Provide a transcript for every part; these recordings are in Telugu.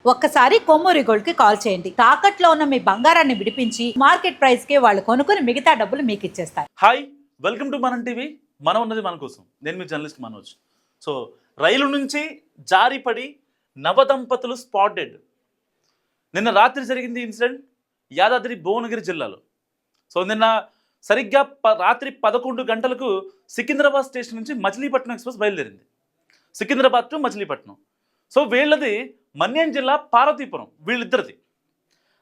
ఒక్కసారి కొమ్మూరి గోల్డ్ కి కాల్ చేయండి. తాకట్లో ఉన్న మీ బంగారాన్ని విడిపించి మార్కెట్ ప్రైస్ కి వాళ్ళు కొనుక్కుని మిగతా డబ్బులు మీకు ఇచ్చేస్తారు. హాయ్, వెల్కమ్ టు మనం టీవీ. మనం ఉన్నది మన కోసం. నేను మీ జర్నలిస్ట్ మనోజ్. సో రైలు నుంచి జారిపడి నవదంపతులు స్పాటెడ్. నిన్న రాత్రి జరిగింది ఇన్సిడెంట్ యాదాద్రి భువనగిరి జిల్లాలో. సో నిన్న సరిగ్గా రాత్రి 11 గంటలకు సికింద్రాబాద్ స్టేషన్ నుంచి మచిలీపట్నం ఎక్స్ప్రెస్ బయలుదేరింది. సికింద్రాబాద్ టు మచిలీపట్నం. సో వీళ్ళది మన్యం జిల్లా పార్వతీపురం, వీళ్ళిద్దరిది.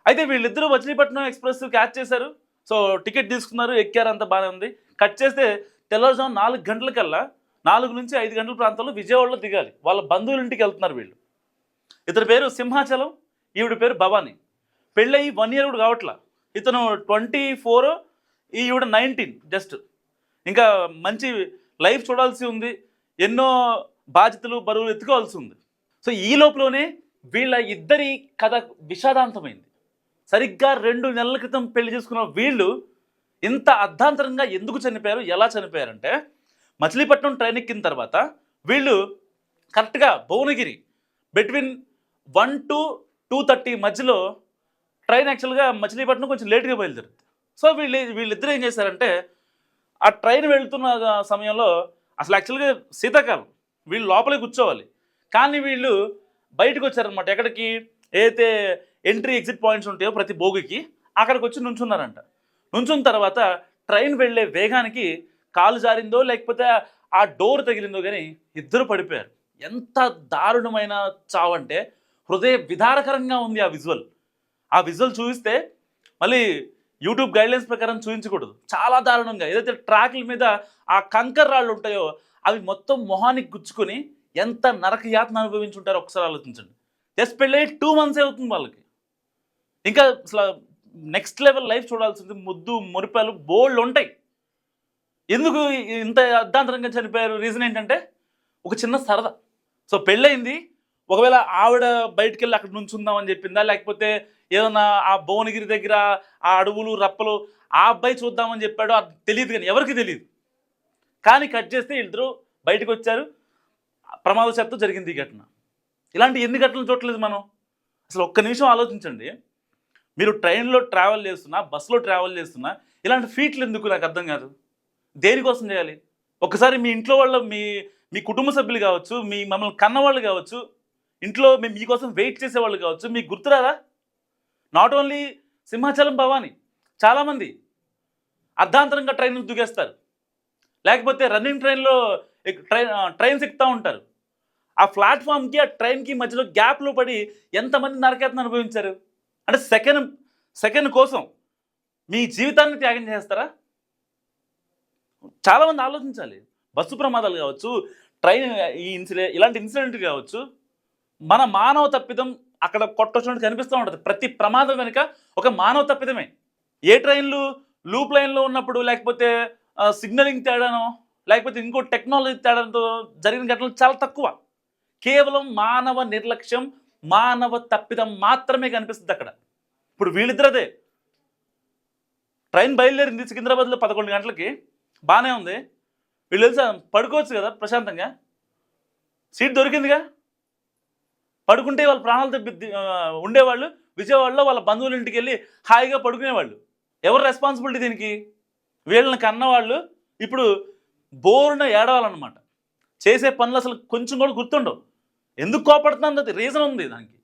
అయితే వీళ్ళిద్దరూ మచిలీపట్నం ఎక్స్ప్రెస్ క్యాచ్ చేశారు. సో టికెట్ తీసుకున్నారు, ఎక్కారు, అంతా బాగానే ఉంది. కట్ చేస్తే తెల్లవారుజాము 4 గంటలకల్లా 4 నుంచి 5 గంటల ప్రాంతంలో విజయవాడలో దిగాలి. వాళ్ళ బంధువుల ఇంటికి వెళ్తున్నారు వీళ్ళు. ఇతని పేరు సింహాచలం, ఈవిడ పేరు భవానీ. పెళ్ళయి 1 year కూడా కావట్లా. ఇతను 24, ఈవిడ 19 జస్ట్. ఇంకా మంచి లైఫ్ చూడాల్సి ఉంది, ఎన్నో బాధ్యతలు బరువులు ఎత్తుకోవాల్సి ఉంది. సో ఈ లోపలనే వీళ్ళ ఇద్దరి కథ విషాదాంతమైంది. సరిగ్గా 2 నెలల క్రితం పెళ్లి చేసుకున్న వీళ్ళు ఇంత అర్ధాంతరంగా ఎందుకు చనిపోయారు, ఎలా చనిపోయారంటే, మచిలీపట్నం ట్రైన్ ఎక్కిన తర్వాత వీళ్ళు కరెక్ట్గా భువనగిరి బిట్వీన్ 1 to 2:30 మధ్యలో ట్రైన్ యాక్చువల్గా మచిలీపట్నం కొంచెం లేట్గా బయలుదేరుతుంది. సో వీళ్ళిద్దరు ఏం చేశారంటే, ఆ ట్రైన్ వెళ్తున్న సమయంలో అసలు యాక్చువల్గా శీతాకాలం, వీళ్ళు లోపలే కూర్చోవాలి. కానీ వీళ్ళు బయటకు వచ్చారనమాట. ఎక్కడికి ఏదైతే ఎంట్రీ ఎగ్జిట్ పాయింట్స్ ఉంటాయో ప్రతి బోగికి, అక్కడికి వచ్చి నుంచున్నారంట. నుంచున్న తర్వాత ట్రైన్ వెళ్ళే వేగానికి కాలు జారిందో లేకపోతే ఆ డోర్ తగిలిందో కానీ ఇద్దరు పడిపోయారు. ఎంత దారుణమైన చావు అంటే హృదయ విదారకరంగా ఉంది ఆ విజువల్. ఆ విజువల్ చూపిస్తే మళ్ళీ యూట్యూబ్ గైడ్లైన్స్ ప్రకారం చూపించకూడదు. చాలా దారుణంగా, ఏదైతే ట్రాక్ల మీద ఆ కంకర్ రాళ్ళు ఉంటాయో అవి మొత్తం మొహానికి గుచ్చుకొని ఎంత నరక యాతన అనుభవించుంటారో ఒకసారి ఆలోచించండి. జస్ట్ పెళ్ళి 2 months అవుతుంది వాళ్ళకి. ఇంకా అసలు నెక్స్ట్ లెవెల్ లైఫ్ చూడాల్సింది. ముద్దు మురిపాలు బోల్డ్ ఉంటాయి. ఎందుకు ఇంత అర్ధాంతరంగా చనిపోయారు? రీజన్ ఏంటంటే ఒక చిన్న సరదా. సో పెళ్ళయింది, ఒకవేళ ఆవిడ బయటికి వెళ్ళి అక్కడ నుంచుందామని చెప్పిందా, లేకపోతే ఏదన్నా ఆ భువనగిరి దగ్గర ఆ అడవులు రప్పలు ఆ అబ్బాయి చూద్దామని చెప్పాడు, అది తెలియదు. కానీ ఎవరికి తెలియదు. కానీ కట్ చేస్తే వీళ్ళిద్దరూ బయటకు వచ్చారు. ప్రమాదశాత్తు జరిగింది ఈ ఘటన. ఇలాంటి ఎన్ని ఘటనలు చూడలేదు మనం. అసలు ఒక్క నిమిషం ఆలోచించండి. మీరు ట్రైన్లో ట్రావెల్ చేస్తున్నా, బస్సులో ట్రావెల్ చేస్తున్నా ఇలాంటి ఫీట్లు ఎందుకు నాకు అర్థం కాదు. దేనికోసం చేయాలి? ఒకసారి మీ ఇంట్లో వాళ్ళు, మీ కుటుంబ సభ్యులు కావచ్చు, మమ్మల్ని కన్నవాళ్ళు కావచ్చు, ఇంట్లో మీకోసం వెయిట్ చేసేవాళ్ళు కావచ్చు, మీకు గుర్తురాదా? నాట్ ఓన్లీ సింహాచలం భవానీ, చాలామంది అర్ధాంతరంగా ట్రైన్ దూకేస్తారు. లేకపోతే రన్నింగ్ ట్రైన్లో ట్రైన్స్ ఎక్కుతూ ఉంటారు. ఆ ప్లాట్ఫామ్కి ఆ ట్రైన్కి మధ్యలో గ్యాప్లో పడి ఎంతమంది నరకేతను అనుభవించారు. అంటే సెకండ్ కోసం మీ జీవితాన్ని త్యాగం చేస్తారా? చాలామంది ఆలోచించాలి. బస్సు ప్రమాదాలు కావచ్చు, ట్రైన్ ఇలాంటి ఇన్సిడెంట్ కావచ్చు, మన మానవ తప్పిదం అక్కడ కొట్టొచ్చినట్టు కనిపిస్తూ ఉంటుంది. ప్రతి ప్రమాదం వెనుక ఒక మానవ తప్పిదమే. ఏ ట్రైన్లు లూప్ లైన్లో ఉన్నప్పుడు, లేకపోతే సిగ్నలింగ్ తేడానో, లేకపోతే ఇంకో టెక్నాలజీ తేడాతో జరిగిన ఘటనలు చాలా తక్కువ. కేవలం మానవ నిర్లక్ష్యం, మానవ తప్పిదం మాత్రమే కనిపిస్తుంది అక్కడ. ఇప్పుడు వీళ్ళిద్దరదే. ట్రైన్ బయలుదేరింది సికింద్రాబాద్లో 11 గంటలకి, బాగానే ఉంది. వీళ్ళు తెలుసా, పడుకోవచ్చు కదా ప్రశాంతంగా, సీట్ దొరికిందిగా. పడుకుంటే వాళ్ళ ప్రాణాలు ఉండేవాళ్ళు. విజయవాడలో వాళ్ళ బంధువుల ఇంటికి వెళ్ళి హాయిగా పడుకునేవాళ్ళు. ఎవరు రెస్పాన్సిబిలిటీ దీనికి? వీళ్ళని కన్నవాళ్ళు ఇప్పుడు బోరున ఏడవాలన్నమాట. చేసే పనులు అసలు కొంచెం కూడా గుర్తుండవు. ఎందుకు కోపడుతున్నాను అది రీజన్ ఉంది దానికి.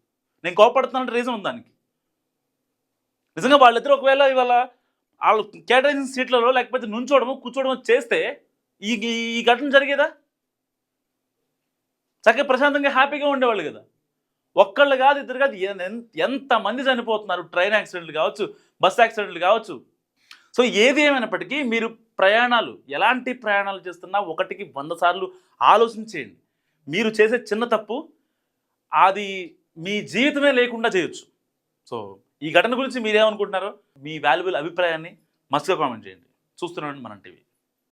నేను కోపడుతున్నానంటే రీజన్ ఉంది దానికి. నిజంగా వాళ్ళిద్దరు ఒకవేళ ఇవాళ వాళ్ళు కేటాయించిన సీట్లలో లేకపోతే నుంచోవడము కూర్చోవడము చేస్తే ఈ ఘటన జరిగేదా? చక్కగా ప్రశాంతంగా హ్యాపీగా ఉండేవాళ్ళు కదా. ఒక్కళ్ళు కాదు, ఇద్దరు కాదు, ఎంతమంది చనిపోతున్నారు. ట్రైన్ యాక్సిడెంట్లు కావచ్చు, బస్ యాక్సిడెంట్లు కావచ్చు. సో ఏది ఏమైనప్పటికీ మీరు ప్రయాణాలు, ఎలాంటి ప్రయాణాలు చేస్తున్నా 1కి 100 సార్లు ఆలోచించేయండి. మీరు చేసే చిన్న తప్పు అది మీ జీవితమే లేకుండా చేయొచ్చు. సో ఈ ఘటన గురించి మీరేమనుకుంటున్నారో మీ వాల్యుబుల్ అభిప్రాయాన్ని మస్తుగా కామెంట్ చేయండి. చూస్తున్నాను మనం టీవీ.